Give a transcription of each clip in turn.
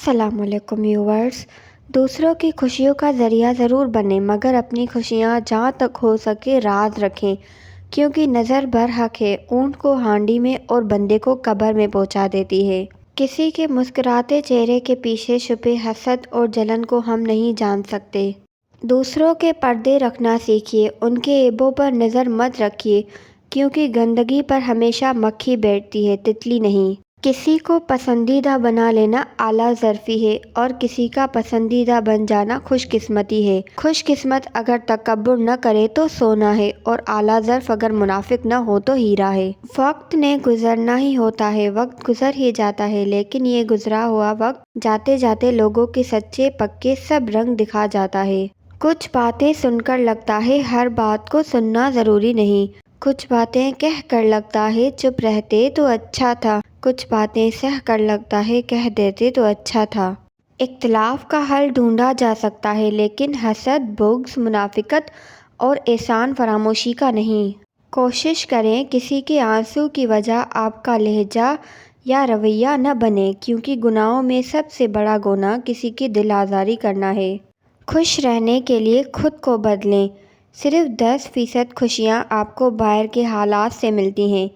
السلام علیکم ویورز۔ دوسروں کی خوشیوں کا ذریعہ ضرور بنیں مگر اپنی خوشیاں جہاں تک ہو سکے راز رکھیں، کیونکہ نظر برحق ہے، اونٹ کو ہانڈی میں اور بندے کو قبر میں پہنچا دیتی ہے۔ کسی کے مسکراتے چہرے کے پیچھے چھپے حسد اور جلن کو ہم نہیں جان سکتے۔ دوسروں کے پردے رکھنا سیکھیے، ان کے عیبوں پر نظر مت رکھیے، کیونکہ گندگی پر ہمیشہ مکھی بیٹھتی ہے، تتلی نہیں۔ کسی کو پسندیدہ بنا لینا اعلیٰ ظرفی ہے اور کسی کا پسندیدہ بن جانا خوش قسمتی ہے۔ خوش قسمت اگر تکبر نہ کرے تو سونا ہے، اور اعلیٰ ظرف اگر منافق نہ ہو تو ہیرا ہے۔ وقت نے گزرنا ہی ہوتا ہے، وقت گزر ہی جاتا ہے، لیکن یہ گزرا ہوا وقت جاتے جاتے لوگوں کے سچے پکے سب رنگ دکھا جاتا ہے۔ کچھ باتیں سن کر لگتا ہے ہر بات کو سننا ضروری نہیں، کچھ باتیں کہہ کر لگتا ہے چپ رہتے تو اچھا تھا، کچھ باتیں سہ کر لگتا ہے کہہ دیتے تو اچھا تھا۔ اختلاف کا حل ڈھونڈا جا سکتا ہے، لیکن حسد، بغض، منافقت اور احسان فراموشی کا نہیں۔ کوشش کریں کسی کے آنسو کی وجہ آپ کا لہجہ یا رویہ نہ بنے، کیونکہ گناہوں میں سب سے بڑا گناہ کسی کی دل آزاری کرنا ہے۔ خوش رہنے کے لیے خود کو بدلیں۔ صرف 10% خوشیاں آپ کو باہر کے حالات سے ملتی ہیں،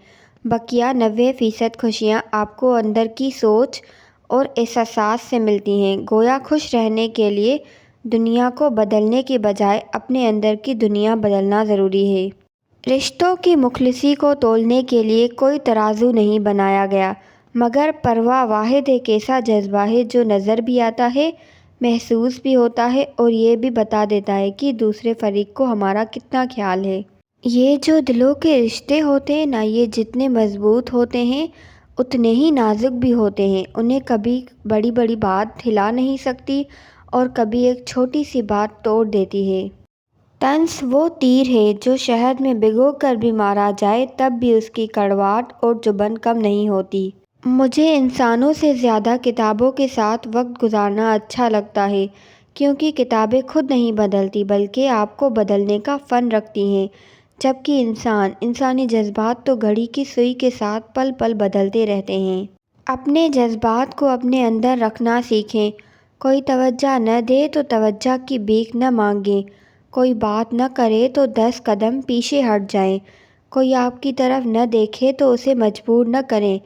بقیہ 90% خوشیاں آپ کو اندر کی سوچ اور احساسات سے ملتی ہیں۔ گویا خوش رہنے کے لیے دنیا کو بدلنے کی بجائے اپنے اندر کی دنیا بدلنا ضروری ہے۔ رشتوں کی مخلصی کو تولنے کے لیے کوئی ترازو نہیں بنایا گیا، مگر پرواہ واحد ایک ایسا جذبہ ہے جو نظر بھی آتا ہے، محسوس بھی ہوتا ہے اور یہ بھی بتا دیتا ہے کہ دوسرے فریق کو ہمارا کتنا خیال ہے۔ یہ جو دلوں کے رشتے ہوتے ہیں نا، یہ جتنے مضبوط ہوتے ہیں اتنے ہی نازک بھی ہوتے ہیں۔ انہیں کبھی بڑی بڑی بات ہلا نہیں سکتی اور کبھی ایک چھوٹی سی بات توڑ دیتی ہے۔ طنز وہ تیر ہے جو شہد میں بھگو کر بھی مارا جائے تب بھی اس کی کڑواہٹ اور چبھن کم نہیں ہوتی۔ مجھے انسانوں سے زیادہ کتابوں کے ساتھ وقت گزارنا اچھا لگتا ہے، کیونکہ کتابیں خود نہیں بدلتی بلکہ آپ کو بدلنے کا فن رکھتی ہیں، جبکہ انسانی جذبات تو گھڑی کی سوئی کے ساتھ پل پل بدلتے رہتے ہیں۔ اپنے جذبات کو اپنے اندر رکھنا سیکھیں۔ کوئی توجہ نہ دے تو توجہ کی بھیک نہ مانگیں، کوئی بات نہ کرے تو 10 قدم پیچھے ہٹ جائیں، کوئی آپ کی طرف نہ دیکھے تو اسے مجبور نہ کریں۔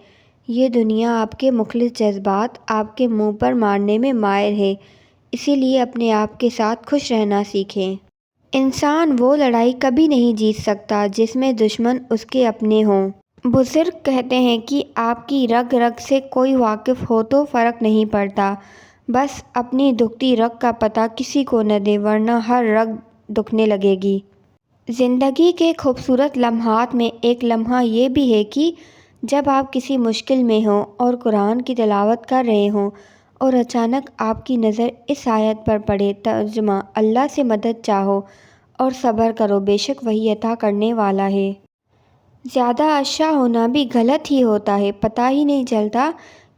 یہ دنیا آپ کے مخلص جذبات آپ کے منہ پر مارنے میں ماہر ہے، اسی لیے اپنے آپ کے ساتھ خوش رہنا سیکھیں۔ انسان وہ لڑائی کبھی نہیں جیت سکتا جس میں دشمن اس کے اپنے ہوں۔ بزرگ کہتے ہیں کہ آپ کی رگ رگ سے کوئی واقف ہو تو فرق نہیں پڑتا، بس اپنی دکھتی رگ کا پتہ کسی کو نہ دیں ورنہ ہر رگ دکھنے لگے گی۔ زندگی کے خوبصورت لمحات میں ایک لمحہ یہ بھی ہے کہ جب آپ کسی مشکل میں ہوں اور قرآن کی تلاوت کر رہے ہوں اور اچانک آپ کی نظر اس آیت پر پڑے، ترجمہ: اللہ سے مدد چاہو اور صبر کرو، بے شک وہی عطا کرنے والا ہے۔ زیادہ اشیاء ہونا بھی غلط ہی ہوتا ہے، پتہ ہی نہیں چلتا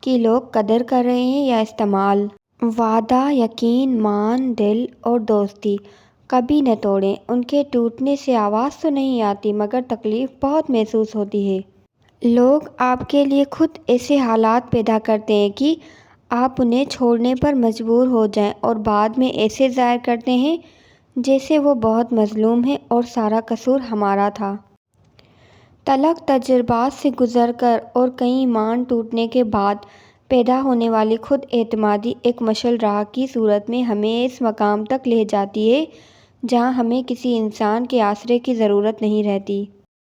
کہ لوگ قدر کر رہے ہیں یا استعمال۔ وعدہ، یقین، مان، دل اور دوستی کبھی نہ توڑیں، ان کے ٹوٹنے سے آواز تو نہیں آتی مگر تکلیف بہت محسوس ہوتی ہے۔ لوگ آپ کے لیے خود ایسے حالات پیدا کرتے ہیں کہ آپ انہیں چھوڑنے پر مجبور ہو جائیں اور بعد میں ایسے ظاہر کرتے ہیں جیسے وہ بہت مظلوم ہیں اور سارا قصور ہمارا تھا۔ تلخ تجربات سے گزر کر اور کئی ایمان ٹوٹنے کے بعد پیدا ہونے والی خود اعتمادی ایک مشعل راہ کی صورت میں ہمیں اس مقام تک لے جاتی ہے جہاں ہمیں کسی انسان کے آسرے کی ضرورت نہیں رہتی۔